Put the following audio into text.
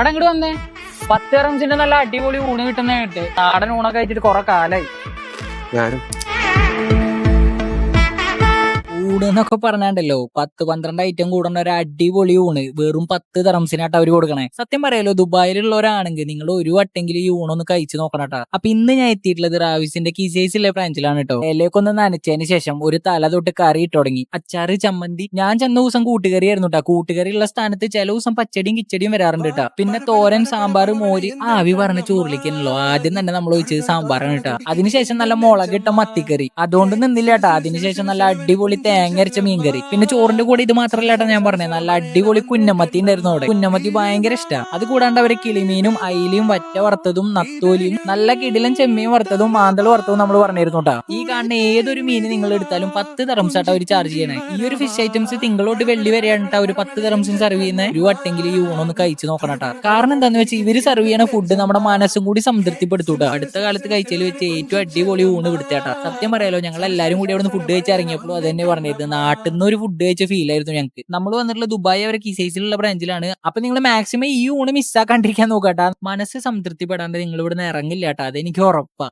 എടാ ഇങ്ങോട്ട് വന്നേ. 10 റംസിന്റെ നല്ല അടിപൊളി ഊണ് കിട്ടുന്ന കേട്ട്. നാടൻ ഊണൊക്കെ കഴിച്ചിട്ട് കുറെ കാലായി. ഞാനും ഊണ് എന്നൊക്കെ പറഞ്ഞാണ്ടല്ലോ 10-12 ഐറ്റം കൂടുന്ന ഒരു അടിപൊളി ഊണ് വെറും 10 ദറംസിനായിട്ട് അവര് കൊടുക്കണേ. സത്യം പറയാലോ, ദുബായിലുള്ളവരാണെങ്കിൽ നിങ്ങൾ ഒരു വട്ടെങ്കിലും ഈ ഊണൊന്ന് കഴിച്ചു നോക്കണട്ടാ. അപ്പൊ ഇന്ന് ഞാൻ എത്തിയിട്ടുള്ളത് റാവിസിന്റെ കിസൈസിലെ ബ്രാഞ്ചിലാണ് കേട്ടോ. ഇലയൊക്കെ ഒന്ന് നനച്ചതിന് ശേഷം ഒരു തല തൊട്ട് കറി ഇട്ട് തുടങ്ങി. അച്ചാറ്, ചമ്മന്തി. ഞാൻ ചെന്ന ദിവസം കൂട്ടുകറി ആയിരുന്നു കേട്ടോ. കൂട്ടുകറി ഉള്ള സ്ഥാനത്ത് ചില ദിവസം പച്ചടിയും കിച്ചടിയും വരാറുണ്ട് കേട്ടോ. പിന്നെ തോരൻ, സാമ്പാർ, മോര്. ആവി പറഞ്ഞ ചോറിലേക്കാണല്ലോ ആദ്യം തന്നെ നമ്മൾ ഒഴിച്ചത് സാമ്പാറാണ് കേട്ടോ. അതിനുശേഷം നല്ല മുളകിട്ട മത്തിക്കറി. അതുകൊണ്ട് നിന്നില്ല കേട്ടോ. അതിനുശേഷം നല്ല അടിപൊളി തേങ്ങ അരച്ച മീൻകറി. പിന്നെ ചോറിന്റെ കൂടെ ഇത് മാത്രമല്ല കേട്ടോ ഞാൻ പറഞ്ഞത്, നല്ല അടിപൊളി കുന്നമത്തി ഉണ്ടായിരുന്നു അവിടെ. കുന്നമത്തി ഭയങ്കര ഇഷ്ടമാണ്. അത് കൂടാണ്ട് അവര് കിളിമീനും അയിലും വറ്റ വറുത്തതും നത്തോലിയും നല്ല കിടിലൻ ചെമ്മീൻ വറുത്തതും മാന്തൾ വറുത്തതും നമ്മൾ പറഞ്ഞിരുന്നു കേട്ടോ. ഈ കാണുന്ന ഏതൊരു മീൻ നിങ്ങൾ എടുത്താലും 10 ദറംസാട്ടോ അവർ ചാർജ് ചെയ്യണേ. ഈ ഒരു ഫിഷ് ഐറ്റംസ് തിങ്കളോട്ട് വെള്ളി വരെയാണ് കേട്ടോ ഒരു 10 ദറംസിന് സെർവ് ചെയ്യുന്ന. ഒരു വട്ടെങ്കിൽ ഈ ഊണൊന്ന് കഴിച്ചു നോക്കണം കേട്ടോ. കാരണം എന്താന്ന് വെച്ചാൽ ഇവര് സെർവ് ചെയ്യണ ഫുഡ് നമ്മുടെ മനസ്സും കൂടി സംതൃപ്തിപ്പെടുത്തൂട്ടോ. അടുത്ത കാലത്ത് കഴിച്ചതിൽ വെച്ച് ഏറ്റവും അടിപൊളി ഊണ് പിടുത്തേട്ടാ. സത്യം പറയാലോ, ഞങ്ങൾ എല്ലാവരും കൂടി അവിടെ നിന്ന് ഫുഡ് കഴിച്ച് ഇറങ്ങിയപ്പോൾ അത് തന്നെ പറഞ്ഞത്, നാട്ടിൽ നിന്ന് ഒരു ഫുഡ് കഴിച്ച ഫീൽ ആയിരുന്നു ഞങ്ങൾക്ക്. നമ്മൾ വന്നിട്ടുള്ള ദുബായ് അവരെ കിസൈസിലുള്ള ബ്രാഞ്ചിലാണ്. അപ്പൊ നിങ്ങൾ മാക്സിമം ഈ ഊണ് മിസ്സാക്കാണ്ടിരിക്കാൻ നോക്കട്ടാ. മനസ്സ് സംതൃപ്തിപ്പെടാണ്ട് നിങ്ങൾ ഇവിടെ നിന്ന് ഇറങ്ങില്ല കേട്ടോ, അതെനിക്ക് ഉറപ്പാ.